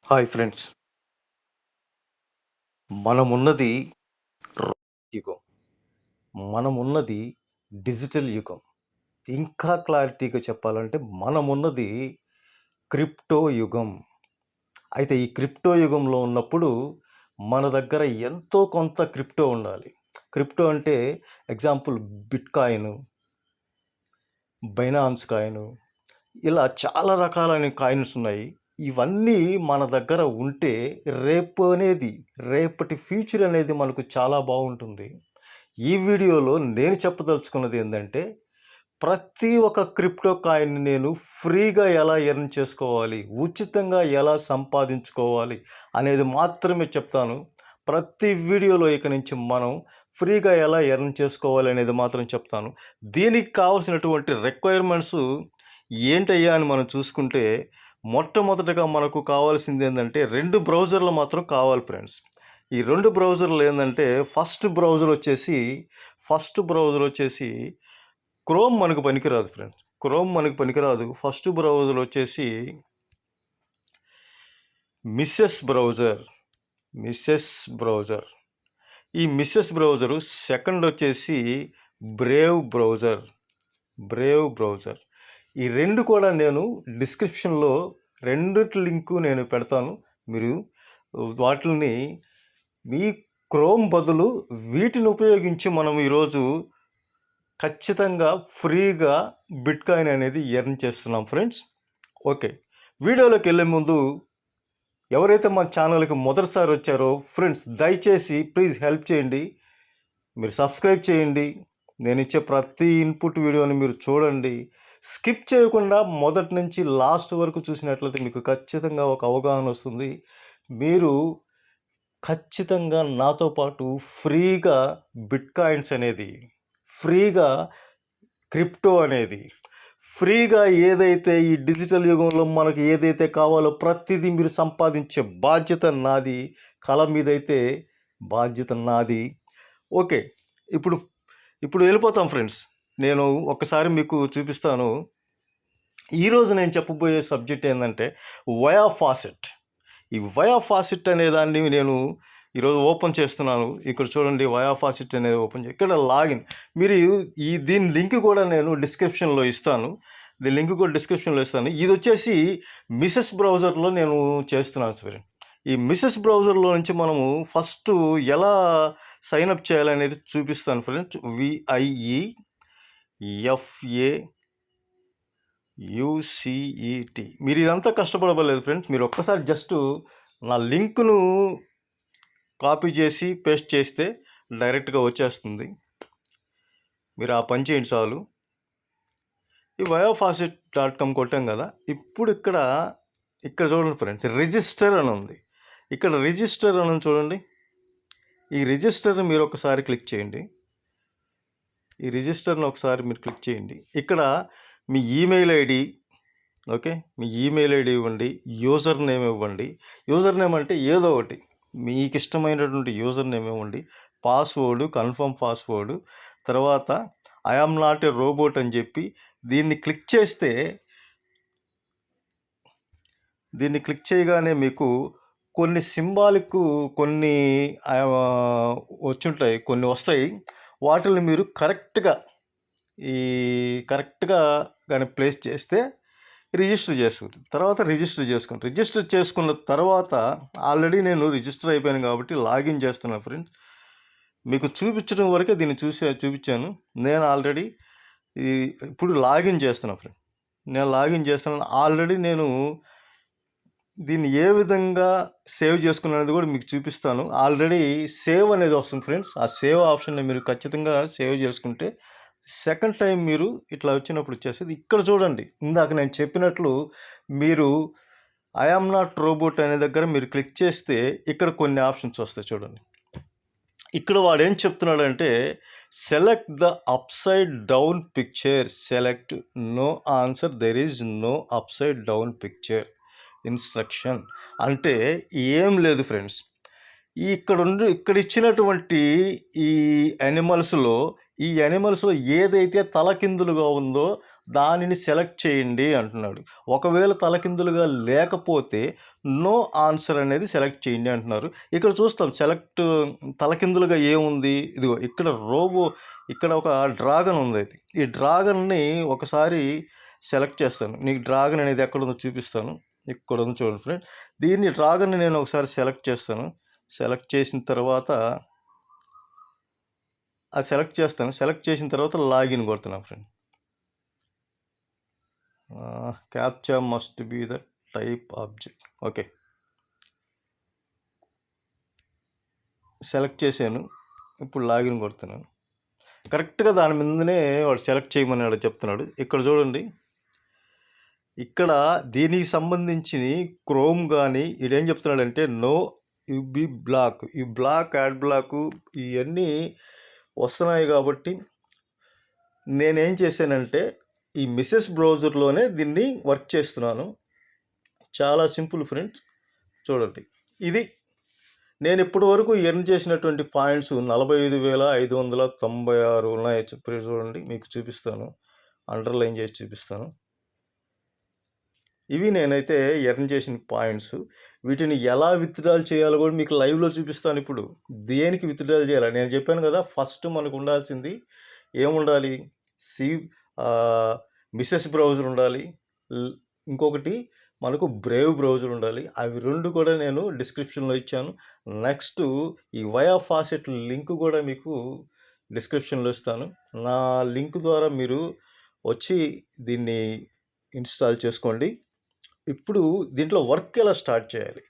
Hi friends. మనమున్నది యుగం. మనమున్నది digital యుగం. ఇంకా క్లారిటీగా చెప్పాలంటే మనమున్నది క్రిప్టో యుగం. అయితే ఈ క్రిప్టో యుగంలో ఉన్నప్పుడు మన దగ్గర ఎంతో కొంత క్రిప్టో ఉండాలి. క్రిప్టో అంటే ఎగ్జాంపుల్ బిట్‌కాయిన్, బైనాన్స్ కాయిన్ ఇలా చాలా రకాలైన కాయిన్స్ ఉన్నాయి. ఇవన్నీ మన దగ్గర ఉంటే రేపటి ఫ్యూచర్ అనేది మనకు చాలా బాగుంటుంది. ఈ వీడియోలో నేను చెప్పదలుచుకున్నది ఏంటంటే ప్రతి ఒక్క క్రిప్టో కాయిన్ నేను ఫ్రీగా ఎలా ఎర్న్ చేసుకోవాలి, ఉచితంగా ఎలా సంపాదించుకోవాలి అనేది మాత్రమే చెప్తాను. ప్రతి వీడియోలో ఇక నుంచి మనం ఫ్రీగా ఎలా ఎర్న్ చేసుకోవాలి అనేది మాత్రం చెప్తాను. దీనికి కావాల్సినటువంటి రిక్వైర్మెంట్స్ ఏంటయ్యా అని మనం చూసుకుంటే మొట్టమొదటగా మనకు కావాల్సింది ఏంటంటే 2 బ్రౌజర్లు మాత్రం కావాలి ఫ్రెండ్స్. ఈ 2 బ్రౌజర్లు ఏంటంటే ఫస్ట్ బ్రౌజర్ వచ్చేసి క్రోమ్ మనకు పనికిరాదు ఫ్రెండ్స్. ఫస్ట్ బ్రౌజర్ వచ్చేసి మిసెస్ బ్రౌజర్. ఈ మిసెస్ బ్రౌజరు. సెకండ్ వచ్చేసి బ్రేవ్ బ్రౌజర్. ఈ 2 కూడా నేను డిస్క్రిప్షన్లో రెండిటి లింకు నేను పెడతాను. మీరు వాటిని మీ క్రోమ్ బదులు వీటిని ఉపయోగించి మనం ఈరోజు ఖచ్చితంగా ఫ్రీగా బిట్‌కాయిన్ అనేది ఎర్న్ చేస్తున్నాం ఫ్రెండ్స్. ఓకే, వీడియోలోకి వెళ్ళే ముందు ఎవరైతే మన ఛానల్కి మొదటిసారి వచ్చారో ఫ్రెండ్స్ దయచేసి ప్లీజ్ హెల్ప్ చేయండి. మీరు సబ్స్క్రైబ్ చేయండి. నేను ఇచ్చే ప్రతి ఇన్పుట్ వీడియోని మీరు చూడండి. స్కిప్ చేయకుండా మొదటి నుంచి లాస్ట్ వరకు చూసినట్లయితే మీకు ఖచ్చితంగా ఒక అవగాహన వస్తుంది. మీరు ఖచ్చితంగా నాతో పాటు ఫ్రీగా బిట్‌కాయిన్స్ అనేది, ఫ్రీగా క్రిప్టో అనేది, ఫ్రీగా ఏదైతే ఈ డిజిటల్ యుగంలో మనకు ఏదైతే కావాలో ప్రతిదీ మీరు సంపాదించే బాధ్యత నాది. కళ మీదైతే బాధ్యత నాది. ఓకే, ఇప్పుడు వెళ్ళిపోతాం ఫ్రెండ్స్. నేను ఒకసారి మీకు చూపిస్తాను. ఈరోజు నేను చెప్పబోయే సబ్జెక్ట్ ఏంటంటే వయా ఫాసెట్. ఈ వయా ఫాసెట్ అనే దాన్ని నేను ఈరోజు ఓపెన్ చేస్తున్నాను. ఇక్కడ చూడండి, వయా ఫాసెట్ అనేది ఓపెన్ ఇక్కడ లాగిన్. మీరు దీని లింక్ కూడా నేను డిస్క్రిప్షన్లో ఇస్తాను. ఇది వచ్చేసి మిసెస్ బ్రౌజర్లో నేను చేస్తున్నాను సార్. ఈ మిసెస్ బ్రౌజర్లో నుంచి మనము ఫస్ట్ ఎలా సైన్అప్ చేయాలనేది చూపిస్తాను ఫ్రెండ్స్. VIEFAUCET. మీరు ఇదంతా కష్టపడలేదు ఫ్రెండ్స్. మీరు ఒక్కసారి జస్ట్ నా లింక్ను కాపీ చేసి పేస్ట్ చేస్తే డైరెక్ట్గా వచ్చేస్తుంది. మీరు ఆ పని చేయండి చాలు. ఈ wayofaucet.com కొట్టాం కదా. ఇప్పుడు ఇక్కడ చూడండి ఫ్రెండ్స్, రిజిస్టర్ అని ఉంది. ఇక్కడ రిజిస్టర్ అని చూడండి. ఈ రిజిస్టర్ని మీరు ఒకసారి క్లిక్ చేయండి. ఇక్కడ మీ ఈమెయిల్ ఐడి, ఓకే, మీ ఈమెయిల్ ఐడి ఇవ్వండి. యూజర్ నేమ్ ఇవ్వండి. యూజర్ నేమ్ అంటే ఏదో ఒకటి మీకు ఇష్టమైనటువంటి యూజర్ నేమ్ ఇవ్వండి. పాస్వర్డ్, కన్ఫర్మ్ పాస్వర్డ్, తర్వాత I am not a robot అని చెప్పి దీన్ని క్లిక్ చేయగానే మీకు కొన్ని సింబాలిక్ కొన్ని వచ్చుంటాయి, కొన్ని వస్తాయి. వాటిని మీరు కరెక్ట్గా కానీ ప్లేస్ చేస్తే రిజిస్టర్ చేసుకోండి. రిజిస్టర్ చేసుకున్న తర్వాత ఆల్రెడీ నేను రిజిస్టర్ అయిపోయాను కాబట్టి లాగిన్ చేస్తున్నాను ఫ్రెండ్స్. మీకు చూపించడం వరకే దీన్ని చూపించాను. నేను ఆల్రెడీ ఇప్పుడు లాగిన్ చేస్తున్నాను ఫ్రెండ్. ఆల్రెడీ నేను దీన్ని ఏ విధంగా సేవ్ చేసుకున్నది కూడా మీకు చూపిస్తాను. ఆల్రెడీ సేవ్ అనేది వస్తుంది ఫ్రెండ్స్. ఆ సేవ్ ఆప్షన్ని మీరు ఖచ్చితంగా సేవ్ చేసుకుంటే సెకండ్ టైం మీరు ఇట్లా వచ్చినప్పుడు వచ్చేసేది. ఇక్కడ చూడండి, ఇందాక నేను చెప్పినట్లు మీరు ఐ ఆమ్ నాట్ రోబోట్ అనే దగ్గర మీరు క్లిక్ చేస్తే ఇక్కడ కొన్ని ఆప్షన్స్ వస్తాయి చూడండి. ఇక్కడ వాడు ఏం చెప్తున్నాడంటే select the upside down picture, select no answer, there is no upside down picture instruction. అంటే ఏం లేదు ఫ్రెండ్స్, ఇక్కడ ఇచ్చినటువంటి ఈ యానిమల్స్లో ఏదైతే తలకిందులుగా ఉందో దానిని సెలెక్ట్ చేయండి అంటున్నాడు. ఒకవేళ తలకిందులుగా లేకపోతే నో ఆన్సర్ అనేది సెలెక్ట్ చేయండి అంటున్నారు. ఇక్కడ చూస్తాం తలకిందులుగా ఏముంది. ఇదిగో ఇక్కడ ఒక డ్రాగన్ ఉంది. అయితే ఈ డ్రాగన్ని ఒకసారి సెలెక్ట్ చేస్తాను. నీకు డ్రాగన్ అనేది ఎక్కడ ఉందో చూపిస్తాను. ఇక్కడ ఉంది చూడండి ఫ్రెండ్. దీన్ని డ్రాగన్ని నేను ఒకసారి సెలెక్ట్ చేస్తాను. సెలెక్ట్ చేసిన తర్వాత సెలెక్ట్ చేసిన తర్వాత లాగిన్ కొడుతున్నాను friend. Captcha must be the type object. Okay, select చేశాను. ఇప్పుడు లాగిన్ కొడుతున్నాను. కరెక్ట్గా దాని మీదనే వాడు సెలెక్ట్ చేయమని వాడు చెప్తున్నాడు. ఇక్కడ చూడండి, ఇక్కడ దీనికి సంబంధించి క్రోమ్ కానీ ఇదేం చెప్తున్నాడంటే నో యాడ్ బ్లాక్ ఇవన్నీ వస్తున్నాయి. కాబట్టి నేనేం చేశానంటే ఈ మిసెస్ బ్రౌజర్లోనే దీన్ని వర్క్ చేస్తున్నాను. చాలా సింపుల్ ఫ్రెండ్స్. చూడండి, ఇది నేను ఇప్పటి వరకు ఎర్న్ చేసినటువంటి పాయింట్స్ 45,596 ఉన్నాయి. చూడండి, మీకు చూపిస్తాను, అండర్లైన్ చేసి చూపిస్తాను. ఇవి నేనైతే ఎర్న్ చేసిన పాయింట్స్. వీటిని ఎలా విత్డ్రాల్ చేయాలో కూడా మీకు లైవ్లో చూపిస్తాను. ఇప్పుడు దేనికి విత్డ్రాల్ చేయాలి నేను చెప్పాను కదా. ఫస్ట్ మనకు ఉండాల్సింది ఏముండాలి? మిసెస్ బ్రౌజర్ ఉండాలి, ఇంకొకటి మనకు బ్రేవ్ బ్రౌజర్ ఉండాలి. అవి రెండు కూడా నేను డిస్క్రిప్షన్లో ఇచ్చాను. నెక్స్ట్ ఈ వయా ఫాసెట్ లింక్ కూడా మీకు డిస్క్రిప్షన్లో ఇస్తాను. నా లింక్ ద్వారా మీరు వచ్చి దీన్ని ఇన్స్టాల్ చేసుకోండి. ఇప్పుడు దీంట్లో వర్క్ ఎలా స్టార్ట్ చేయాలి?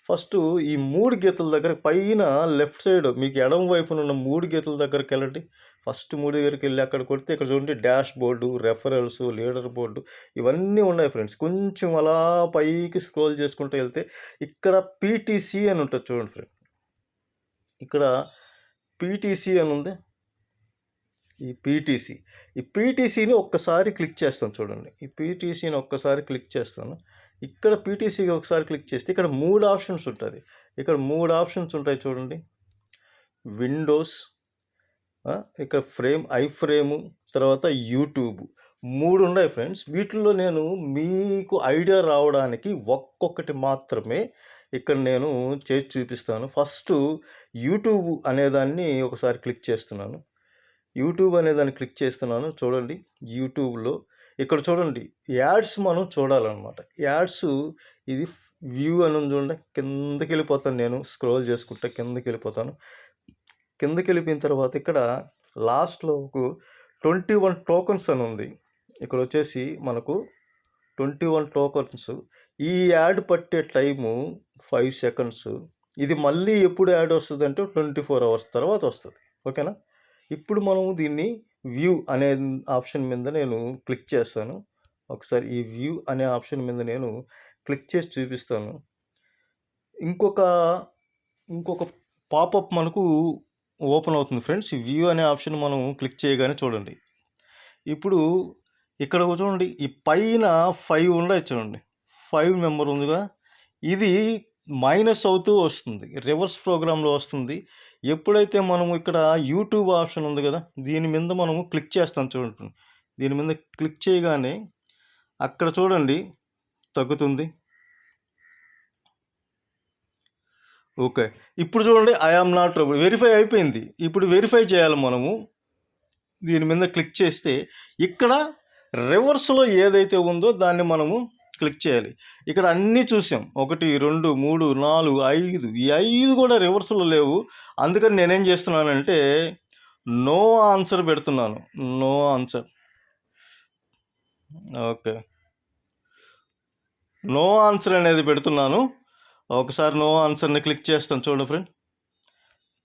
ఫస్ట్ ఈ 3 గీతల దగ్గర పైన లెఫ్ట్ సైడ్ మీకు ఎడమ వైపున ఉన్న 3 గీతల దగ్గరికి వెళ్ళండి. ఫస్ట్ 3 దగ్గరికి వెళ్ళి అక్కడ కొడితే ఇక్కడ చూడండి dash board, referrals, leader board ఇవన్నీ ఉన్నాయి ఫ్రెండ్స్. కొంచెం అలా పైకి స్క్రోల్ చేసుకుంటూ వెళ్తే ఇక్కడ పీటీసీ అని ఉంటుంది చూడండి ఫ్రెండ్. ఇక్కడ పీటీసీ అని ఉంది. ఈ పీటీసీని ఒక్కసారి క్లిక్ చేస్తాను చూడండి. ఈ పీటీసీని ఒక్కసారి క్లిక్ చేస్తాను. ఇక్కడ పీటీసీకి ఒకసారి క్లిక్ చేస్తే ఇక్కడ 3 ఆప్షన్స్ ఉంటుంది. ఇక్కడ 3 ఆప్షన్స్ ఉంటాయి చూడండి. విండోస్, ఇక్కడ ఐఫ్రేము, తర్వాత యూట్యూబ్ 3 ఉన్నాయి ఫ్రెండ్స్. వీటిల్లో నేను మీకు ఐడియా రావడానికి ఒక్కొక్కటి మాత్రమే ఇక్కడ నేను చేసి చూపిస్తాను. ఫస్ట్ యూట్యూబ్ అనేదాన్ని ఒకసారి క్లిక్ చేస్తున్నాను. క్లిక్ చేస్తున్నాను. చూడండి, యూట్యూబ్లో ఇక్కడ చూడండి యాడ్స్ మనం చూడాలన్నమాట. యాడ్స్ ఇది వ్యూ అని చూడండి. కిందకి వెళ్ళిపోతాను, నేను స్క్రోల్ చేసుకుంటా కిందకి వెళ్ళిపోతాను. కిందకి వెళ్ళిపోయిన తర్వాత ఇక్కడ లాస్ట్లో 21 టోకన్స్ అని ఉంది. ఇక్కడ వచ్చేసి మనకు 21 టోకన్స్. ఈ యాడ్ పట్టే టైము 5 సెకండ్స్. ఇది మళ్ళీ ఎప్పుడు యాడ్ వస్తుంది అంటే 24 hours తర్వాత వస్తుంది. ఓకేనా? ఇప్పుడు మనము దీన్ని వ్యూ అనే ఆప్షన్ మీద నేను క్లిక్ చేస్తాను. ఒకసారి ఈ వ్యూ అనే ఆప్షన్ మీద నేను క్లిక్ చేసి చూపిస్తాను. ఇంకొక పాపప్ మనకు ఓపెన్ అవుతుంది ఫ్రెండ్స్. ఈ వ్యూ అనే ఆప్షన్ మనం క్లిక్ చేయగానే చూడండి, ఇప్పుడు ఇక్కడ చూడండి ఈ పైన 5 ఉన్నాయి చూడండి. 5 నెంబర్ ఉందిగా, ఇది మైనస్ అవుతూ వస్తుంది, రివర్స్ ప్రోగ్రాంలో వస్తుంది. ఎప్పుడైతే మనము ఇక్కడ యూట్యూబ్ ఆప్షన్ ఉంది కదా, దీని మీద మనము క్లిక్ చేస్తాం చూడండి. దీని మీద క్లిక్ చేయగానే అక్కడ చూడండి తగ్గుతుంది. ఓకే, ఇప్పుడు చూడండి ఐ ఆమ్ నాట్ వెరిఫై అయిపోయింది. ఇప్పుడు వెరిఫై చేయాలి మనము. దీని మీద క్లిక్ చేస్తే ఇక్కడ రివర్స్లో ఏదైతే ఉందో దాన్ని మనము క్లిక్ చేయాలి. ఇక్కడ అన్నీ చూసాం, 1 2 3 4 5. ఈ 5 కూడా రివర్స్లో లేవు. అందుకని నేనేం చేస్తున్నానంటే నో ఆన్సర్ పెడుతున్నాను. No answer. Okay, no answer అనేది పెడుతున్నాను. ఒకసారి నో ఆన్సర్ని క్లిక్ చేస్తాను చూడండి ఫ్రెండ్.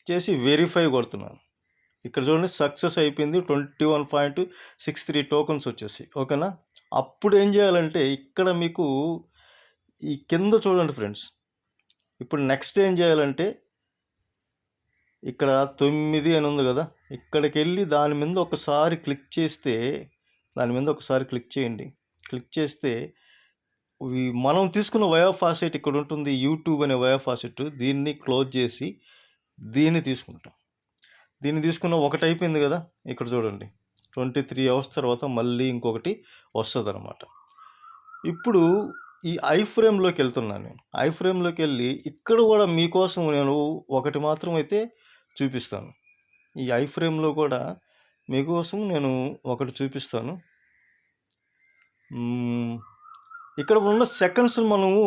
చేసి వెరిఫై కొడుతున్నాను. ఇక్కడ చూడండి సక్సెస్ అయిపోయింది. 21.63 టోకన్స్ వచ్చేసి. ఓకేనా? అప్పుడు ఏం చేయాలంటే ఇక్కడ మీకు ఈ కింద చూడండి ఫ్రెండ్స్. ఇప్పుడు నెక్స్ట్ ఏం చేయాలంటే ఇక్కడ 9 అని ఉంది కదా, ఇక్కడికి వెళ్ళి దాని మీద ఒకసారి క్లిక్ చేస్తే, క్లిక్ చేయండి. క్లిక్ చేస్తే మనం తీసుకున్న వయో ఫాసెట్ ఇక్కడ ఉంటుంది, యూట్యూబ్ అనే వయో ఫాసెట్. దీన్ని క్లోజ్ చేసి దీన్ని తీసుకుంటాం. దీన్ని తీసుకున్న ఒకటి అయిపోయింది కదా, ఇక్కడ చూడండి 23 అవర్స్ తర్వాత మళ్ళీ ఇంకొకటి వస్తుంది అనమాట. ఇప్పుడు ఈ ఐ ఫ్రేమ్లోకి వెళ్తున్నాను నేను. ఐ ఫ్రేమ్లోకి వెళ్ళి ఇక్కడ కూడా మీకోసం నేను ఒకటి మాత్రం అయితే చూపిస్తాను. ఈ ఐ ఫ్రేమ్లో కూడా మీకోసం నేను ఒకటి చూపిస్తాను. ఇక్కడ ఉన్న సెకండ్స్ మనము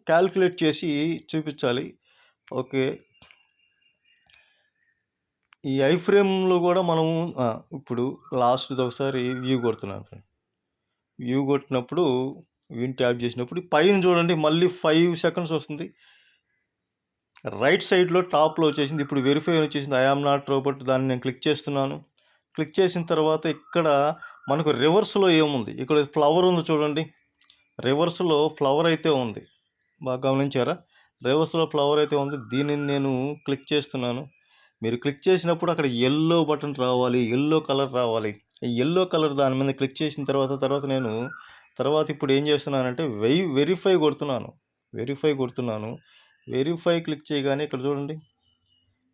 క్యాల్కులేట్ చేసి చూపించాలి. ఓకే, ఈ ఐ ఫ్రేమ్లో కూడా మనము ఇప్పుడు లాస్ట్ది ఒకసారి వ్యూ కొడుతున్నాను ఫ్రెండ్. వ్యూ కొట్టినప్పుడు వ్యూ ట్యాప్ చేసినప్పుడు పైన చూడండి మళ్ళీ 5 సెకండ్స్ వస్తుంది. రైట్ సైడ్లో టాప్లో వచ్చేసింది. ఇప్పుడు వెరిఫై వచ్చేసింది, ఐ ఆమ్ నాట్ రోబోట్. దాన్ని నేను క్లిక్ చేస్తున్నాను. క్లిక్ చేసిన తర్వాత ఇక్కడ మనకు రివర్స్లో ఏముంది, ఇక్కడ ఫ్లవర్ ఉంది చూడండి. రివర్స్లో ఫ్లవర్ అయితే ఉంది, బాగా గమనించారా? రివర్స్లో ఫ్లవర్ అయితే ఉంది. దీనిని నేను క్లిక్ చేస్తున్నాను. మీరు క్లిక్ చేసినప్పుడు అక్కడ ఎల్లో బటన్ రావాలి, ఎల్లో కలర్ రావాలి. ఈ ఎల్లో కలర్ దాని మీద క్లిక్ చేసిన తర్వాత నేను ఇప్పుడు ఏం చేస్తున్నానంటే వెరిఫై కొడుతున్నాను. వెరిఫై క్లిక్ చేయగానే ఇక్కడ చూడండి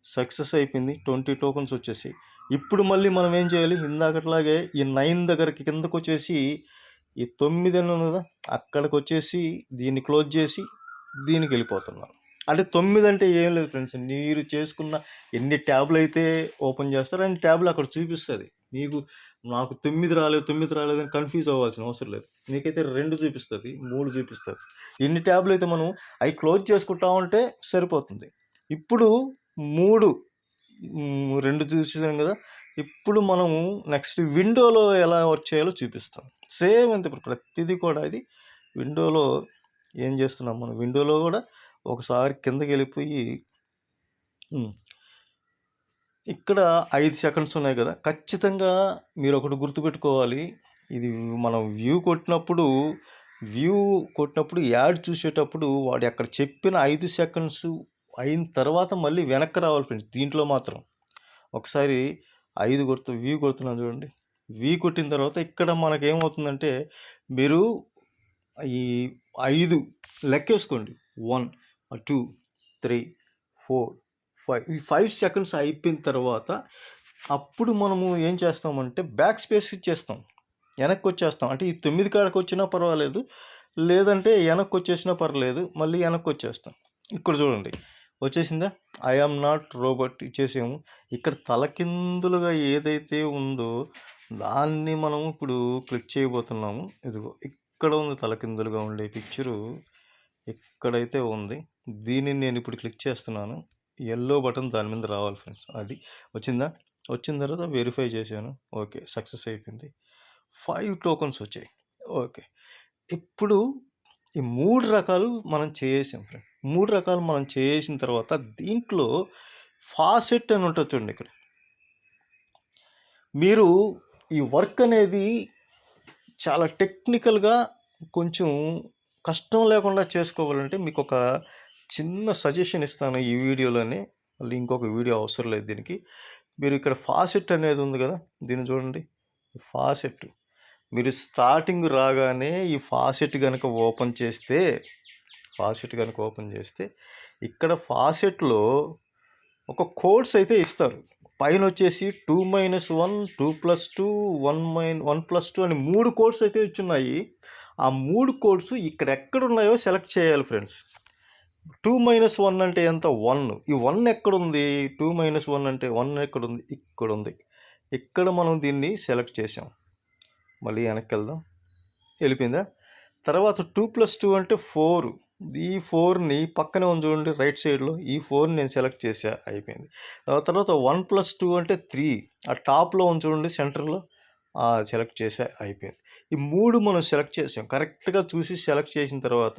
సక్సెస్ అయిపోయింది. 20 టోకన్స్ వచ్చేసి. ఇప్పుడు మళ్ళీ మనం ఏం చేయాలి, ఇందాకట్లాగే ఈ 9 దగ్గరికి కిందకు వచ్చేసి ఈ 9 అని ఉన్నదా అక్కడికి వచ్చేసి దీన్ని క్లోజ్ చేసి దీనికి వెళ్ళిపోతున్నాను. అంటే 9 అంటే ఏం లేదు ఫ్రెండ్స్, మీరు చేసుకున్న ఎన్ని ట్యాబ్లు అయితే ఓపెన్ చేస్తారో అన్ని ట్యాబ్లు అక్కడ చూపిస్తుంది మీకు. నాకు 9 రాలేదు అని కన్ఫ్యూజ్ అవ్వాల్సిన అవసరం లేదు. మీకైతే 2 చూపిస్తుంది, 3 చూపిస్తుంది. ఎన్ని ట్యాబ్లు అయితే మనం అవి క్లోజ్ చేసుకుంటా ఉంటే సరిపోతుంది. ఇప్పుడు 2 చూసాం కదా. ఇప్పుడు మనము నెక్స్ట్ విండోలో ఎలా వర్క్ చేయాలో చూపిస్తాం. సేమ్ అంతే, ఇప్పుడు ప్రతిదీ కూడా ఇది విండోలో ఏం చేస్తున్నాం మనం. విండోలో కూడా ఒకసారి కిందకి వెళ్ళిపోయి ఇక్కడ 5 సెకండ్స్ ఉన్నాయి కదా. ఖచ్చితంగా మీరు ఒకటి గుర్తుపెట్టుకోవాలి, ఇది మనం వ్యూ కొట్టినప్పుడు యాడ్ చూసేటప్పుడు వాడు అక్కడ చెప్పిన 5 సెకండ్స్ అయిన తర్వాత మళ్ళీ వెనక్కి రావాలి ఫ్రెండ్స్. దీంట్లో మాత్రం ఒకసారి వ్యూ కొడుతున్నాను చూడండి. వ్యూ కొట్టిన తర్వాత ఇక్కడ మనకేమవుతుందంటే మీరు ఈ 5 లెక్కేసుకోండి. 1 2 3 4 5 ఈ 5 సెకండ్స్ అయిపోయిన తర్వాత అప్పుడు మనము ఏం చేస్తామంటే బ్యాక్ స్పేస్ ఇచ్చేస్తాం, వెనక్కి వచ్చేస్తాం. అంటే ఈ 9 కాడకు వచ్చినా పర్వాలేదు, లేదంటే వెనక్కి వచ్చేసినా పర్లేదు, మళ్ళీ వెనక్కి వచ్చేస్తాం. ఇక్కడ చూడండి వచ్చేసిందా, ఐ ఆమ్ నాట్ రోబోట్ ఇచ్చేసాము. ఇక్కడ తలకిందులుగా ఏదైతే ఉందో దాన్ని మనం ఇప్పుడు క్లిక్ చేయబోతున్నాము. ఇదిగో ఇక్కడ ఉంది తలకిందులుగా ఉండే పిక్చరు, ఇక్కడైతే ఉంది. దీనిని నేను ఇప్పుడు క్లిక్ చేస్తున్నాను. ఎల్లో బటన్ దాని మీద రావాలి ఫ్రెండ్స్. అది వచ్చిందా, వచ్చిన తర్వాత వెరిఫై చేశాను. ఓకే, సక్సెస్ అయిపోయింది. 5 టోకన్స్ వచ్చాయి. ఓకే, ఇప్పుడు ఈ 3 రకాలు మనం చేసాం ఫ్రెండ్. 3 రకాలు మనం చేసిన తర్వాత దీంట్లో ఫాసెట్ అని ఉంటుంది చూడండి. ఇక్కడ మీరు ఈ వర్క్ అనేది చాలా టెక్నికల్గా కొంచెం కష్టం లేకుండా చేసుకోవాలంటే మీకు ఒక చిన్న సజెషన్ ఇస్తాను ఈ వీడియోలోనే. మళ్ళీ ఇంకొక వీడియో అవసరం లేదు దీనికి. మీరు ఇక్కడ ఫాసెట్ అనేది ఉంది కదా, దీన్ని చూడండి. ఫాసెట్ మీరు స్టార్టింగ్ రాగానే ఈ ఫాసెట్ కనుక ఓపెన్ చేస్తే ఇక్కడ ఫాసెట్లో ఒక కోడ్స్ అయితే ఇస్తారు. పైన వచ్చేసి 2-1 2+2 1+2 అని 3 కోడ్స్ అయితే ఇచ్చున్నాయి. ఆ 3 కోడ్స్ ఇక్కడ ఎక్కడున్నాయో సెలెక్ట్ చేయాలి ఫ్రెండ్స్. 2-1 అంటే ఎంత, 1. ఈ 1 ఎక్కడుంది, 2-1 అంటే 1 ఎక్కడుంది, ఇక్కడ ఉంది. ఇక్కడ మనం దీన్ని సెలెక్ట్ చేసాం. మళ్ళీ వెనక్కి వెళ్దాం, వెళ్ళిపోయిందా. తర్వాత 2+2 అంటే 4. ఈ 4ని పక్కనే ఉంది చూడండి రైట్ సైడ్లో, ఈ 4ని నేను సెలెక్ట్ చేసా, అయిపోయింది. తర్వాత 1+2 అంటే 3, ఆ టాప్లో ఉంది చూడండి సెంటర్లో, సెలెక్ట్ చేసా, అయిపోయింది. ఈ 3 మనం సెలెక్ట్ చేసాం. కరెక్ట్గా చూసి సెలెక్ట్ చేసిన తర్వాత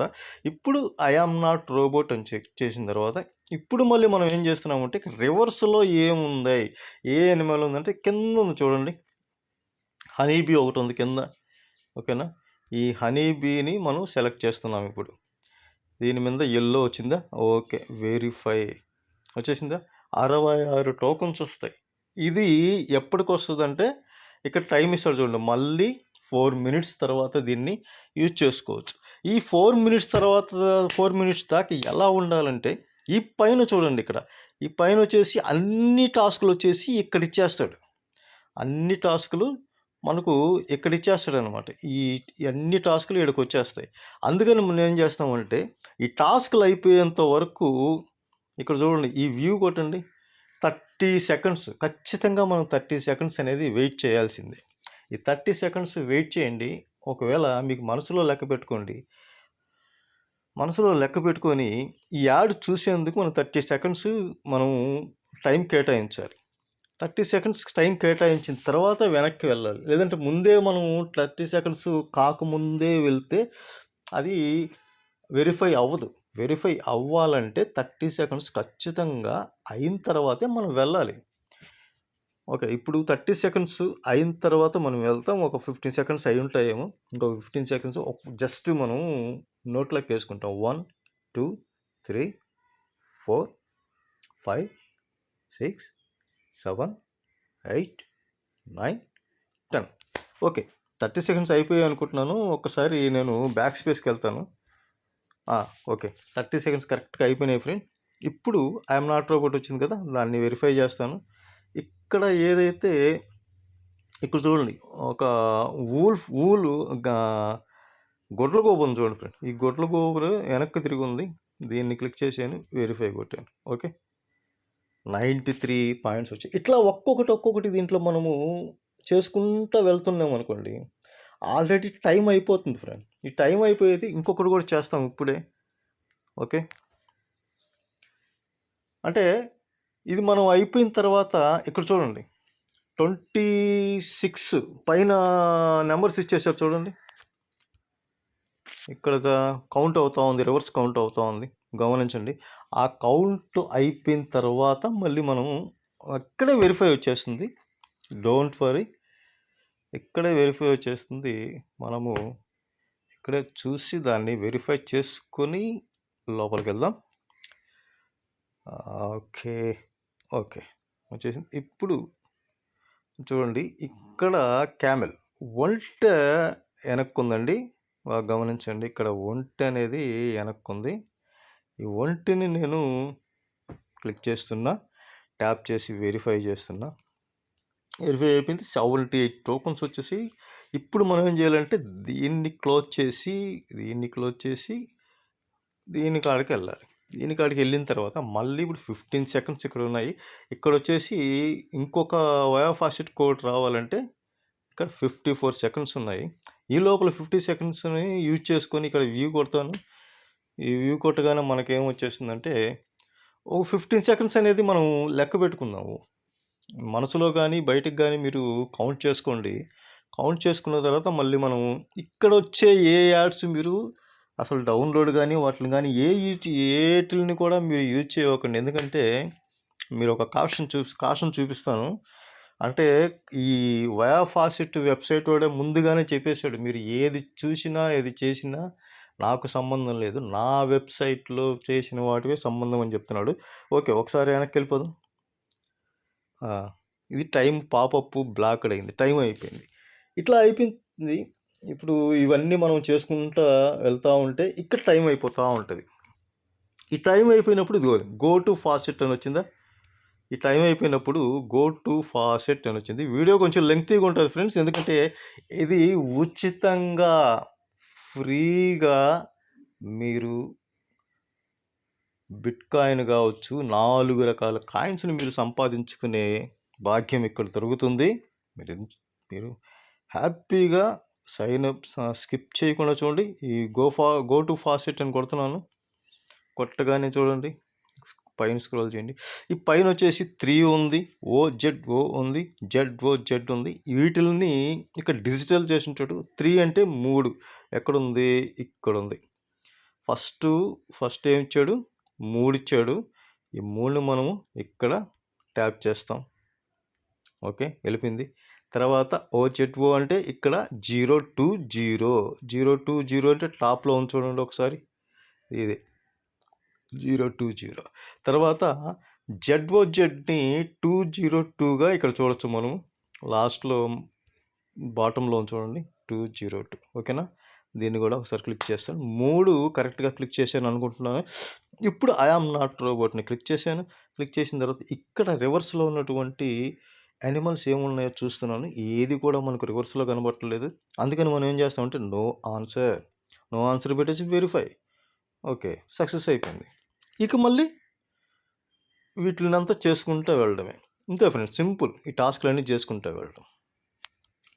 ఇప్పుడు ఐ ఆమ్ నాట్ రోబోట్ అని చెక్ చేసిన తర్వాత ఇప్పుడు మళ్ళీ మనం ఏం చేస్తున్నామంటే రివర్స్లో ఏముంది, ఏ ఎనిమల్ ఉందంటే కింద ఉంది చూడండి, హనీబీ ఒకటి ఉంది కింద. ఓకేనా, ఈ హనీబీని మనం సెలెక్ట్ చేస్తున్నాం. ఇప్పుడు దీని మీద ఎల్లో వచ్చిందా, ఓకే, వెరిఫై వచ్చేసిందా. 66 టోకన్స్ వస్తాయి. ఇది ఎప్పటికి వస్తుందంటే ఇక్కడ టైం ఇస్తాడు చూడండి, మళ్ళీ 4 మినిట్స్ తర్వాత దీన్ని యూజ్ చేసుకోవచ్చు. ఈ 4 మినిట్స్ తర్వాత 4 మినిట్స్ దాకా ఎలా ఉండాలంటే ఈ పైన చూడండి, ఇక్కడ ఈ పైన వచ్చేసి అన్ని టాస్కులు వచ్చేసి ఇక్కడ ఇచ్చేస్తాడు. అన్ని టాస్కులు మనకు ఇక్కడ ఇచ్చేస్తాడు అనమాట. ఈ అన్ని టాస్కులు ఇక్కడికి వచ్చేస్తాయి. అందుకని మనం ఏం చేస్తామంటే ఈ టాస్కులు అయిపోయేంత వరకు ఇక్కడ చూడండి, ఈ వ్యూ కొట్టండి. 30 సెకండ్స్ ఖచ్చితంగా మనం 30 సెకండ్స్ అనేది వెయిట్ చేయాల్సిందే. ఈ 30 సెకండ్స్ వెయిట్ చేయండి. ఒకవేళ మీకు మనసులో లెక్క పెట్టుకోండి. మనసులో లెక్క పెట్టుకొని ఈ యాడ్ చూసేందుకు మనం 30 సెకండ్స్ మనం టైం కేటాయించాలి. 30 సెకండ్స్ టైం కేటాయించిన తర్వాత వెనక్కి వెళ్ళాలి. లేదంటే ముందే మనం 30 సెకండ్స్ కాకముందే వెళ్తే అది వెరిఫై అవ్వదు. వెరిఫై అవ్వాలంటే 30 సెకండ్స్ ఖచ్చితంగా అయిన తర్వాతే మనం వెళ్ళాలి. ఓకే, ఇప్పుడు 30 సెకండ్స్ అయిన తర్వాత మనం వెళ్తాం. ఒక 15 సెకండ్స్ అయి ఉంటాయేమో. ఇంకొక 15 సెకండ్స్ జస్ట్ మనం నోట్లోకి వేసుకుంటాం. 1 2 3 4 5 6 7 8 9 10. ఓకే, 30 సెకండ్స్ అయిపోయాయి అనుకుంటున్నాను. ఒకసారి నేను బ్యాక్ స్పేస్కి వెళ్తాను. ఓకే, 30 సెకండ్స్ కరెక్ట్గా అయిపోయినాయి ఫ్రెండ్. ఇప్పుడు ఐఎమ్ నాట్ రోబోట్ వచ్చింది కదా, దాన్ని వెరిఫై చేస్తాను. ఇక్కడ ఏదైతే ఇక్కడ చూడండి, ఒక ఊలు గొడ్ల గోబు ఉంది చూడండి ఫ్రెండ్. ఈ గొడ్ల గోబులు వెనక్కి తిరిగి ఉంది. దీన్ని క్లిక్ చేసాను, వెరిఫై కొట్టాను. ఓకే, 93 పాయింట్స్ వచ్చాయి. ఇట్లా ఒక్కొక్కటి దీంట్లో మనము చేసుకుంటూ వెళ్తున్నాం అనుకోండి, ఆల్రెడీ టైం అయిపోతుంది ఫ్రెండ్. ఈ టైం అయిపోయేది ఇంకొకటి కూడా చేస్తాం ఇప్పుడే. ఓకే, అంటే ఇది మనం అయిపోయిన తర్వాత ఇక్కడ చూడండి 26 పైన నెంబర్స్ ఇచ్చేసారు చూడండి. ఇక్కడ కౌంట్ అవుతూ ఉంది, రివర్స్ కౌంట్ అవుతూ ఉంది, గమనించండి. ఆ కౌంట్ అయిపోయిన తర్వాత మళ్ళీ మనం ఇక్కడే వెరిఫై వచ్చేస్తుంది. డోంట్ వరీ, ఇక్కడే వెరిఫై వచ్చేస్తుంది. మనము ఇక్కడే చూసి దాన్ని వెరిఫై చేసుకొని లోపలికి వెళ్దాం. ఓకే ఓకే వచ్చేసింది. ఇప్పుడు చూడండి, ఇక్కడ క్యామెల్ ఒంట వెనక్కుందండి. గమనించండి, ఇక్కడ ఒంట అనేది వెనక్కుంది. ఈ ఒంటిని నేను క్లిక్ చేస్తున్నా, ట్యాప్ చేసి వెరిఫై చేస్తున్నా. వెరిఫై అయిపోయింది. 78 టోకన్స్ వచ్చేసి. ఇప్పుడు మనం ఏం చేయాలంటే దీన్ని క్లోజ్ చేసి దీని కాడికి వెళ్ళాలి. దీని కాడికి వెళ్ళిన తర్వాత మళ్ళీ ఇప్పుడు 15 సెకండ్స్ ఇక్కడ ఉన్నాయి. ఇక్కడ వచ్చేసి ఇంకొక వయోఫాసిట్ కోడ్ రావాలంటే ఇక్కడ 54 సెకండ్స్ ఉన్నాయి. ఈ లోపల 50 సెకండ్స్ని యూజ్ చేసుకొని ఇక్కడ వ్యూ కొడతాను. ఈ వ్యూ కొట్టగానే మనకేం వచ్చేసిందంటే ఒక 15 సెకండ్స్ అనేది మనం లెక్క పెట్టుకుందాము. మనసులో కానీ బయటకు కానీ మీరు కౌంట్ చేసుకోండి. కౌంట్ చేసుకున్న తర్వాత మళ్ళీ మనం ఇక్కడ వచ్చే ఏ యాడ్స్ మీరు అసలు డౌన్లోడ్ కానీ వాటిని కానీ ఏటిని కూడా మీరు యూజ్ చేయకండి. ఎందుకంటే మీరు ఒక కాషన్ చూపిస్తాను. అంటే ఈ వయోఫాసిట్ వెబ్సైట్ వాడే ముందుగానే చెప్పేశాడు, మీరు ఏది చూసినా ఏది చేసినా నాకు సంబంధం లేదు, నా వెబ్సైట్లో చేసిన వాటివే సంబంధం అని చెప్తున్నాడు. ఓకే, ఒకసారి వెనక్కి వెళ్ళిపోదాం. ఇది టైం పాపప్ బ్లాక్డ్ అయింది, టైం అయిపోయింది. ఇట్లా అయిపోయింది. ఇప్పుడు ఇవన్నీ మనం చేసుకుంటూ వెళ్తూ ఉంటే ఇక్కడ టైం అయిపోతూ ఉంటుంది. ఈ టైం అయిపోయినప్పుడు ఇది గో టు ఫాసెట్ అని వచ్చిందా. ఈ టైం అయిపోయినప్పుడు గో టు ఫాసెట్ అని వచ్చింది. వీడియో కొంచెం లెంగ్తీగా ఉంటుంది ఫ్రెండ్స్, ఎందుకంటే ఇది ఉచితంగా ఫ్రీగా మీరు బిట్ కాయిన్ కావచ్చు, 4 రకాల కాయిన్స్ని మీరు సంపాదించుకునే భాగ్యం ఇక్కడ దొరుకుతుంది. మీరు హ్యాపీగా సైన్ అప్ స్కిప్ చేయకుండా చూడండి. ఈ గో టు ఫాసెట్ అని కొడుతున్నాను. కొట్టగానే చూడండి, పైన స్క్రోల్ చేయండి. ఈ పైన వచ్చేసి 3 ఉంది, OZO ఉంది, ZOZ ఉంది. వీటిని ఇక్కడ డిజిటల్ చేసి ఉంటాడు. 3 అంటే 3 ఎక్కడుంది, ఇక్కడ ఉంది. ఫస్ట్ ఏం ఇచ్చాడు, 3 ఇచ్చాడు. ఈ 3ని మనము ఇక్కడ ట్యాప్ చేస్తాం. ఓకే, వెళ్ళిపోయింది. తర్వాత OZO అంటే ఇక్కడ 020 అంటే టాప్లో ఉంది చూడండి ఒకసారి, ఇది 020. తర్వాత ZOZని 202గా ఇక్కడ చూడొచ్చు. మనము లాస్ట్లో బాటంలో చూడండి 202 ఓకేనా. దీన్ని కూడా ఒకసారి క్లిక్ చేస్తాను. 3 కరెక్ట్గా క్లిక్ చేశాను అనుకుంటున్నాను. ఇప్పుడు ఐ ఆమ్ నాట్ రోబోట్ని క్లిక్ చేశాను. క్లిక్ చేసిన తర్వాత ఇక్కడ రివర్స్లో ఉన్నటువంటి యానిమల్స్ ఏమున్నాయో చూస్తున్నాను. ఏది కూడా మనకు రివర్స్లో కనబడట్లేదు. అందుకని మనం ఏం చేస్తామంటే నో ఆన్సర్ పెట్టేసి వెరిఫై. ఓకే, సక్సెస్ అయిపోయింది. ఇక మళ్ళీ వీటిని అంతా చేసుకుంటూ వెళ్ళడమే. ఇంతే ఫ్రెండ్స్, సింపుల్. ఈ టాస్క్లన్నీ చేసుకుంటూ వెళ్ళడం.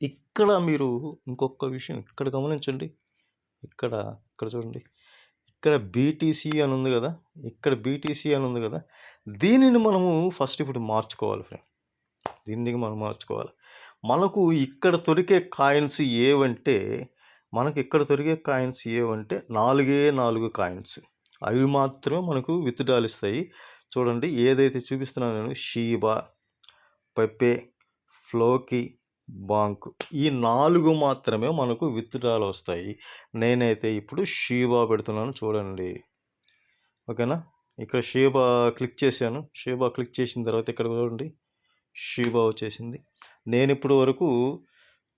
ఇక్కడ మీరు ఇంకొక విషయం ఇక్కడ గమనించండి. ఇక్కడ చూడండి, ఇక్కడ బీటీసీ అని ఉంది కదా, ఇక్కడ బీటీసీ అని ఉంది కదా, దీనిని మనము ఫస్ట్ ఇప్పుడు మార్చుకోవాలి ఫ్రెండ్. దీన్ని మనం మార్చుకోవాలి. మనకు ఇక్కడ దొరికే కాయిన్స్ ఏవంటే 4 కాయిన్స్. అవి మాత్రమే మనకు విత్డ్రాల్ ఇస్తాయి. చూడండి, ఏదైతే చూపిస్తున్నాను నేను, షీబా, పెప్పే, ఫ్లోకి, బాంక్, ఈ 4 మాత్రమే మనకు విత్డ్రాల్ వస్తాయి. నేనైతే ఇప్పుడు షీబా పెడుతున్నాను, చూడండి. ఓకేనా. ఇక్కడ షీబా క్లిక్ చేశాను. షీబా క్లిక్ చేసిన తర్వాత ఇక్కడ చూడండి, షీబా వచ్చేసింది. నేను ఇప్పుడు వరకు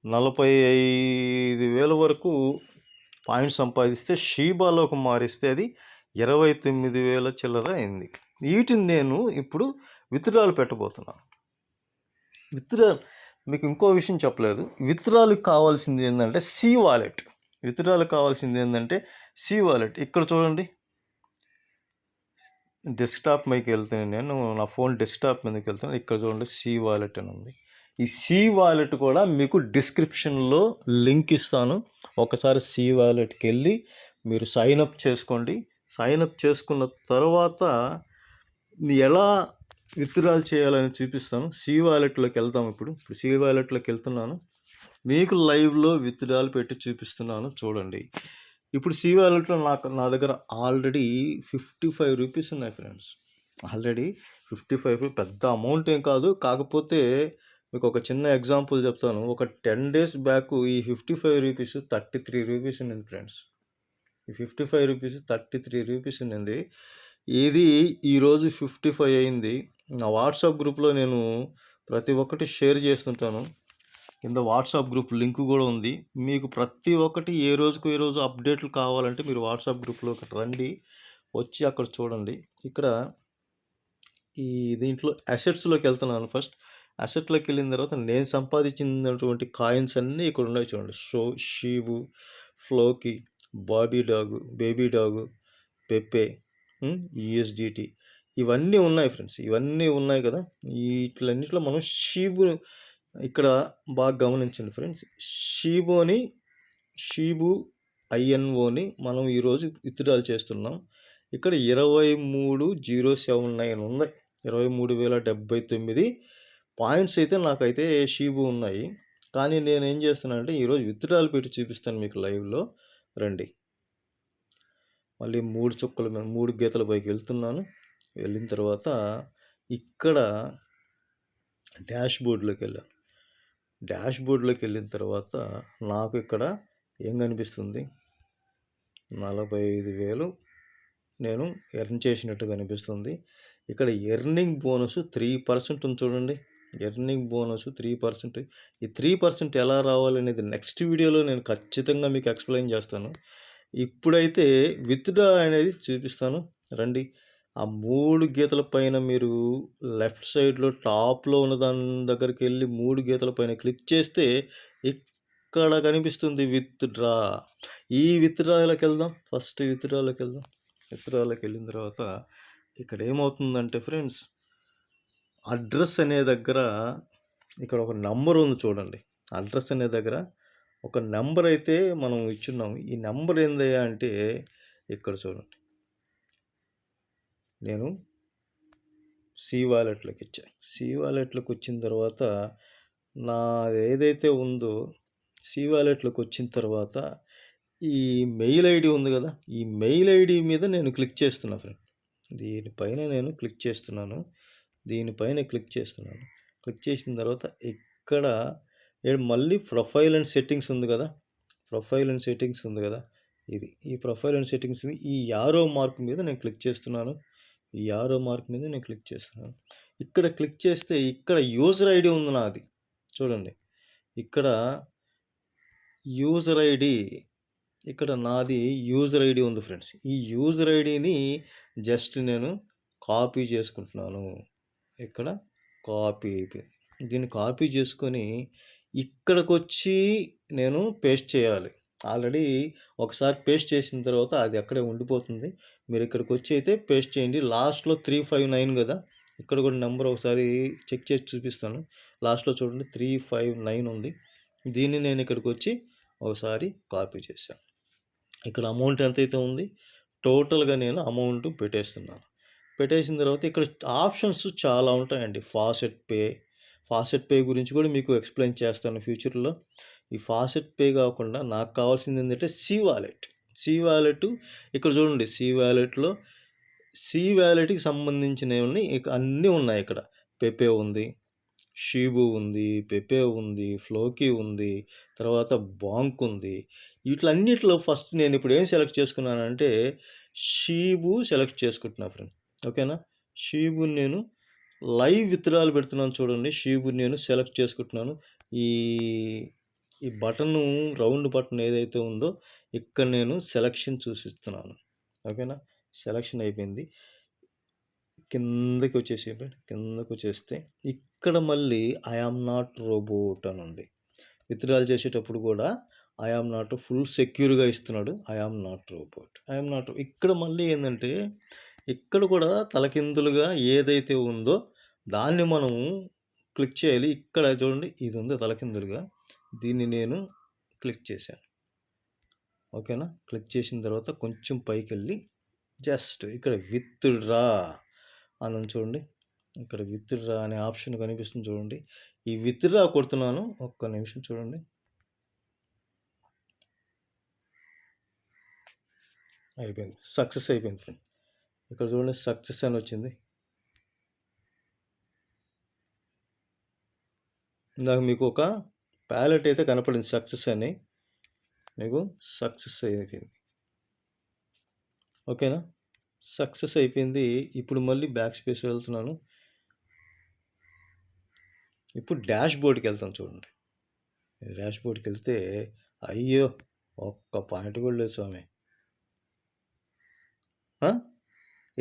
45,000 వరకు పాయింట్స్ సంపాదిస్తే షీబాలోకి మారిస్తే అది 29,000 చిల్లర అయింది. వీటిని నేను ఇప్పుడు విత్డ్రాల్ పెట్టబోతున్నాను. మీకు ఇంకో విషయం చెప్పలేదు. విత్డ్రాల్కి కావాల్సింది ఏంటంటే సి వాలెట్. ఇక్కడ చూడండి, డెస్క్టాప్ మీదకి వెళ్తాను. నేను నా ఫోన్ డెస్క్టాప్ మీదకి వెళ్తాను. ఇక్కడ చూడండి, సి వాలెట్ అని ఉంది. ఈ సి వాలెట్ కూడా మీకు డిస్క్రిప్షన్లో లింక్ ఇస్తాను. ఒకసారి సి వాలెట్కి వెళ్ళి మీరు సైన్అప్ చేసుకోండి. సైన్అప్ చేసుకున్న తర్వాత ఎలా విత్డ్రాల్ చేయాలని చూపిస్తాను. సి వాలెట్లోకి వెళ్తాం. ఇప్పుడు సి వాలెట్లోకి వెళ్తున్నాను. మీకు లైవ్లో విత్డ్రాల్ పెట్టి చూపిస్తున్నాను, చూడండి. ఇప్పుడు సి వాలెట్లో నా దగ్గర ఆల్రెడీ 55 రూపీస్ ఉన్నాయి ఫ్రెండ్స్. ఆల్రెడీ 55, పెద్ద అమౌంట్ ఏం కాదు. కాకపోతే మీకు ఒక చిన్న ఎగ్జాంపుల్ చెప్తాను. ఒక 10 days బ్యాక్ ఈ 55 రూపీస్ 33 రూపీస్ ఉన్నింది ఫ్రెండ్స్. ఈ 55 రూపీస్ 33 రూపీస్ ఉన్నింది. ఇది ఈరోజు 55 అయింది. నా వాట్సాప్ గ్రూప్లో నేను ప్రతి ఒక్కటి షేర్ చేస్తుంటాను. కింద వాట్సాప్ గ్రూప్ లింక్ కూడా ఉంది. మీకు ప్రతి ఒక్కటి ఏ రోజు అప్డేట్లు కావాలంటే మీరు వాట్సాప్ గ్రూప్లోకి రండి, వచ్చి అక్కడ చూడండి. ఇక్కడ ఈ దీంట్లో అసెట్స్లోకి వెళ్తున్నాను. ఫస్ట్ అసెట్లోకి వెళ్ళిన తర్వాత నేను సంపాదించినటువంటి కాయిన్స్ అన్నీ ఇక్కడ ఉన్నాయి, చూడండి. షీబు, ఫ్లోకి, బేబీ డాగు, పెప్పే, యూఎస్డిటీ, ఇవన్నీ ఉన్నాయి ఫ్రెండ్స్. ఇవన్నీ ఉన్నాయి కదా. వీటిలన్నింటిలో మనం షీబు ఇక్కడ బాగా గమనించండి ఫ్రెండ్స్. షీబు ఐఎన్ఓని మనం ఈరోజు విత్డ్రాల్ చేస్తున్నాం. ఇక్కడ 23,079 ఉన్నాయి. 23,079 పాయింట్స్ అయితే నాకైతే షీబు ఉన్నాయి. కానీ నేను ఏం చేస్తున్నానంటే ఈరోజు విత్డ్రాల్ పెట్టి చూపిస్తాను మీకు లైవ్లో. రండి, మళ్ళీ 3 గీతల పైకి వెళ్తున్నాను. వెళ్ళిన తర్వాత ఇక్కడ డాష్బోర్డ్లోకి వెళ్ళాను. డాష్బోర్డ్లోకి వెళ్ళిన తర్వాత నాకు ఇక్కడ ఏం కనిపిస్తుంది, 45,000 నేను ఎర్న్ చేసినట్టు కనిపిస్తుంది. ఇక్కడ ఎర్నింగ్ బోనస్ 3% ఉంది, చూడండి. Earning bonus 3%. ఈ 3% ఎలా రావాలనేది నెక్స్ట్ వీడియోలో నేను ఖచ్చితంగా మీకు ఎక్స్ప్లెయిన్ చేస్తాను. ఇప్పుడైతే విత్డ్రా అనేది చూపిస్తాను, రండి. ఆ 3 గీతల పైన మీరు లెఫ్ట్ సైడ్లో టాప్లో ఉన్న దాని దగ్గరికి వెళ్ళి 3 గీతల పైన క్లిక్ చేస్తే ఇక్కడ కనిపిస్తుంది విత్డ్రా. ఈ విత్డ్రాలోకి వెళ్దాం. ఫస్ట్ విత్డ్రాలోకి వెళ్ళిన తర్వాత ఇక్కడ ఏమవుతుందంటే ఫ్రెండ్స్, అడ్రస్ అనే దగ్గర ఇక్కడ ఒక నెంబర్ ఉంది, చూడండి. అడ్రస్ అనే దగ్గర ఒక నెంబర్ అయితే మనం ఇచ్చున్నాము. ఈ నెంబర్ ఏందయ్యా అంటే ఇక్కడ చూడండి, నేను సి వాలెట్లోకి ఇచ్చాను. సి వాలెట్లోకి వచ్చిన తర్వాత నా ఏదైతే ఉందో సి వాలెట్లోకి వచ్చిన తర్వాత ఈ మెయిల్ ఐడి ఉంది కదా, ఈ మెయిల్ ఐడి మీద నేను క్లిక్ చేస్తున్నా ఫ్రెండ్. దీనిపైన నేను క్లిక్ చేస్తున్నాను. క్లిక్ చేసిన తర్వాత ఇక్కడ మళ్ళీ ప్రొఫైల్ అండ్ సెట్టింగ్స్ ఉంది కదా, ఇది ఈ ప్రొఫైల్ అండ్ సెట్టింగ్స్ ఈ యారో మార్క్ మీద నేను క్లిక్ చేస్తున్నాను. ఇక్కడ క్లిక్ చేస్తే ఇక్కడ యూజర్ ఐడి ఉంది నాది, చూడండి. ఇక్కడ యూజర్ ఐడి ఇక్కడ నాది యూజర్ ఐడి ఉంది ఫ్రెండ్స్. ఈ యూజర్ ఐడిని జస్ట్ నేను కాపీ చేసుకుంటున్నాను. ఇక్కడ కాపీ అయిపోయింది. దీన్ని కాపీ చేసుకొని ఇక్కడికొచ్చి నేను పేస్ట్ చేయాలి. ఆల్రెడీ ఒకసారి పేస్ట్ చేసిన తర్వాత అది అక్కడే ఉండిపోతుంది. మీరు ఇక్కడికి వచ్చి అయితే పేస్ట్ చేయండి. లాస్ట్లో 359 కదా, ఇక్కడ కూడా నెంబర్ ఒకసారి చెక్ చేసి చూపిస్తాను. లాస్ట్లో చూడండి 359 ఉంది. దీన్ని నేను ఇక్కడికి వచ్చి ఒకసారి కాపీ చేశాను. ఇక్కడ అమౌంట్ ఎంతైతే ఉంది టోటల్గా నేను అమౌంట్ పెట్టేస్తున్నాను. పెట్టేసిన తర్వాత ఇక్కడ ఆప్షన్స్ చాలా ఉంటాయండి. ఫాసెట్ పే గురించి కూడా మీకు ఎక్స్ప్లెయిన్ చేస్తాను ఫ్యూచర్లో. ఈ ఫాసెట్ పే కాకుండా నాకు కావాల్సింది ఏంటంటే సి వ్యాలెట్. ఇక్కడ చూడండి సి వ్యాలెట్కి సంబంధించినవన్నీ అన్నీ ఉన్నాయి. ఇక్కడ పెపే ఉంది, షీబు ఉంది, పెపే ఉంది, ఫ్లోకీ ఉంది, తర్వాత బాంక్ ఉంది. వీటిలన్నిటిలో ఫస్ట్ నేను ఇప్పుడు ఏం సెలెక్ట్ చేసుకున్నానంటే షీబు సెలెక్ట్ చేసుకుంటున్నా ఫ్రెండ్. ఓకేనా, షీబుని నేను లైవ్ విత్డ్రాలు పెడుతున్నాను చూడండి. షీబుని నేను సెలెక్ట్ చేసుకుంటున్నాను. ఈ బటను రౌండ్ బటన్ ఏదైతే ఉందో ఇక్కడ నేను సెలెక్షన్ చూపిస్తున్నాను. ఓకేనా, సెలెక్షన్ అయిపోయింది. కిందకి వచ్చేస్తే ఇక్కడ మళ్ళీ ఐ ఆమ్ నాట్ రోబోట్ అని ఉంది. విత్డ్రాల్ చేసేటప్పుడు కూడా ఐ ఆమ్ నాట్ ఫుల్ సెక్యూర్గా ఇస్తున్నాడు. I am not robot. ఇక్కడ మళ్ళీ ఏంటంటే ఇక్కడ కూడా తలకిందులుగా ఏదైతే ఉందో దాన్ని మనము క్లిక్ చేయాలి. ఇక్కడ చూడండి ఇది ఉంది తలకిందులుగా, దీన్ని నేను క్లిక్ చేశాను. ఓకేనా, క్లిక్ చేసిన తర్వాత కొంచెం పైకి వెళ్ళి జస్ట్ ఇక్కడ విత్డ్రా అని చూడండి. ఇక్కడ విత్డ్రా అనే ఆప్షన్ కనిపిస్తుంది చూడండి. ఈ విత్డ్రా కొడుతున్నాను. ఒక్క నిమిషం చూడండి. అయిపోయింది, సక్సెస్ అయిపోయింది ఫ్రెండ్. ఇక్కడ చూడండి సక్సెస్ అని వచ్చింది. ఇందాక మీకు ఒక ప్యాలెట్ అయితే కనపడింది సక్సెస్ అని, మీకు సక్సెస్ అయిపోయింది. ఓకేనా, సక్సెస్ అయిపోయింది. ఇప్పుడు మళ్ళీ బ్యాక్ స్పేస్ వెళ్తున్నాను. ఇప్పుడు డాష్ బోర్డ్కి వెళ్తాను చూడండి. డాష్ బోర్డ్కి వెళ్తే అయ్యో ఒక్క పాయింట్ కూడా లేదు స్వామి.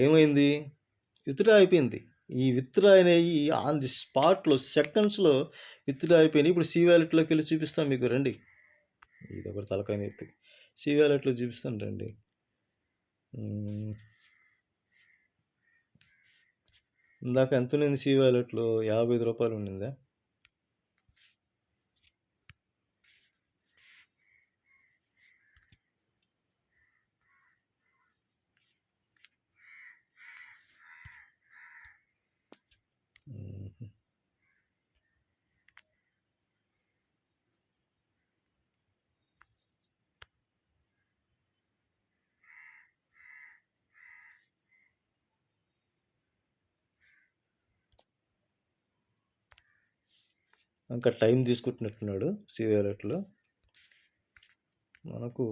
ఏమైంది? విత్డ్రా అయిపోయింది. ఈ విత్డ్రా అనేవి ఆన్ ది స్పాట్లో సెకండ్స్లో విత్డ్రా అయిపోయినాయి. ఇప్పుడు సి వ్యాలెట్లోకి వెళ్ళి చూపిస్తాను మీకు, రండి. ఇది ఒకటి తలకాయ నొప్పి. సి వ్యాలెట్లో చూపిస్తాను రండి. ఇందాక ఎంత ఉన్నింది సి వ్యాలెట్లో? 55 రూపాయలు ఉండిందా? ఇంకా టైం తీసుకుంటున్నట్టున్నాడు సి వ్యాలెట్లో. మనకు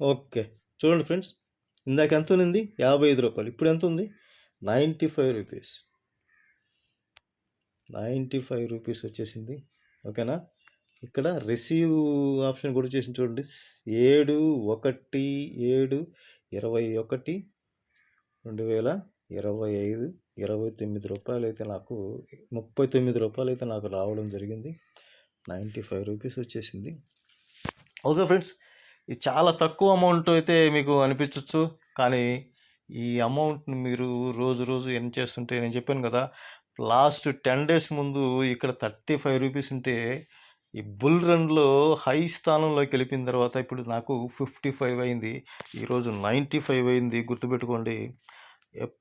ఓకే చూడండి ఫ్రెండ్స్, ఇందాక ఎంత ఉంది? 55 రూపాయలు. ఇప్పుడు ఎంత ఉంది? 95 రూపీస్. 95 రూపీస్ వచ్చేసింది. ఓకేనా, ఇక్కడ రిసీవ్ ఆప్షన్ కూడా వచ్చేసింది చూడండి. 7/1/21/2025 29 రూపాయలు అయితే నాకు 39 రూపాయలు అయితే నాకు రావడం జరిగింది. 95 రూపీస్ వచ్చేసింది. ఓకే ఫ్రెండ్స్, ఇది చాలా తక్కువ అమౌంట్ అయితే మీకు అనిపించవచ్చు, కానీ ఈ అమౌంట్ని మీరు రోజు ఎన్ని చేస్తుంటే, నేను చెప్పాను కదా లాస్ట్ 10 days ముందు ఇక్కడ 35 రూపీస్ ఉంటే ఈ బుల్ రన్‌లో హై స్థానంలోకి వెళ్ళిపోయిన తర్వాత ఇప్పుడు నాకు 55 అయింది. ఈరోజు 95 అయింది. గుర్తుపెట్టుకోండి. ఎప్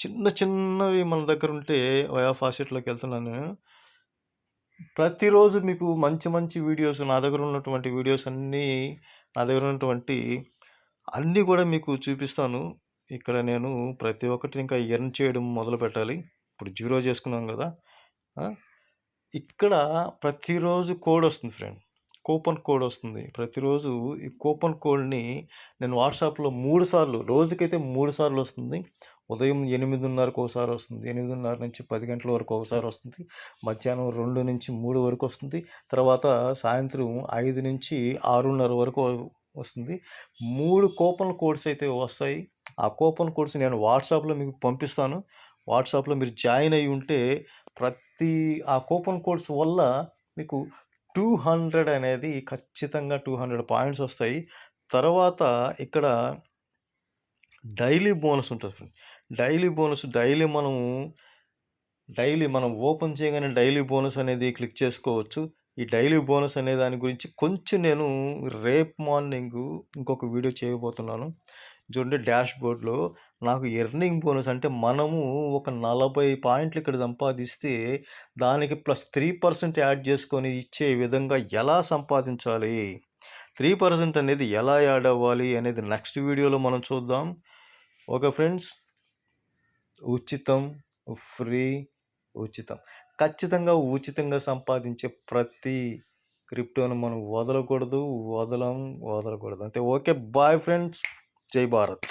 చిన్న చిన్నవి మన దగ్గర ఉంటే వయా ఫాసెట్‌లోకి వెళ్తున్నాను నేను. ప్రతిరోజు మీకు మంచి మంచి వీడియోస్ నా దగ్గర ఉన్నటువంటి వీడియోస్ అన్నీ నా దగ్గర ఉన్నటువంటి అన్నీ కూడా మీకు చూపిస్తాను. ఇక్కడ నేను ప్రతి ఒక్కటి ఇంకా ఎర్న్ చేయడం మొదలు పెట్టాలి. ఇప్పుడు జీరో చేసుకున్నాం కదా! ఇక్కడ ప్రతిరోజు కోడ్ వస్తుంది ఫ్రెండ్. కూపన్ కోడ్ వస్తుంది. ప్రతిరోజు ఈ కూపన్ కోడ్‌ని నేను వాట్సాప్‌లో 3 సార్లు, రోజుకైతే 3 సార్లు వస్తుంది. ఉదయం 8:30కి ఒకసారి వస్తుంది. 8:30 నుంచి 10 గంటల వరకు ఒకసారి వస్తుంది. మధ్యాహ్నం 2 నుంచి 3 వరకు వస్తుంది. తర్వాత సాయంత్రం 5 నుంచి 6:30 వరకు వస్తుంది. 3 కూపన్ కోడ్స్ అయితే వస్తాయి. ఆ కూపన్ కోడ్స్ నేను వాట్సాప్‌లో మీకు పంపిస్తాను. వాట్సాప్‌లో మీరు జాయిన్ అయ్యి ఉంటే ఆ కూపన్ కోడ్స్ వల్ల మీకు 200 అనేది ఖచ్చితంగా 200 పాయింట్స్ వస్తాయి. తర్వాత ఇక్కడ డైలీ బోనస్ ఉంటుంది ఫ్రెండ్. డైలీ బోనస్ డైలీ మనం ఓపెన్ చేయగానే డైలీ బోనస్ అనేది క్లిక్ చేసుకోవచ్చు. ఈ డైలీ బోనస్ అనే దాని గురించి కొంచెం నేను రేపు మార్నింగ్ ఇంకొక వీడియో చేయబోతున్నాను. చూడండి డాష్‌బోర్డ్‌లో నాకు ఎర్నింగ్ బోనస్ అంటే మనము ఒక 40 పాయింట్లు ఇక్కడ సంపాదిస్తే దానికి ప్లస్ 3% యాడ్ చేసుకొని ఇచ్చే విధంగా ఎలా సంపాదించాలి? 3% అనేది ఎలా యాడ్ అవ్వాలి అనేది నెక్స్ట్ వీడియోలో మనం చూద్దాం. Okay friends. ఉచితం, ఫ్రీ, ఉచితం. ఖచ్చితంగా ఉచితంగా సంపాదించే ప్రతి క్రిప్టోను మనం వదలకూడదు. వదలకూడదు. అంతే. ఓకే. Bye friends. జై భారత్.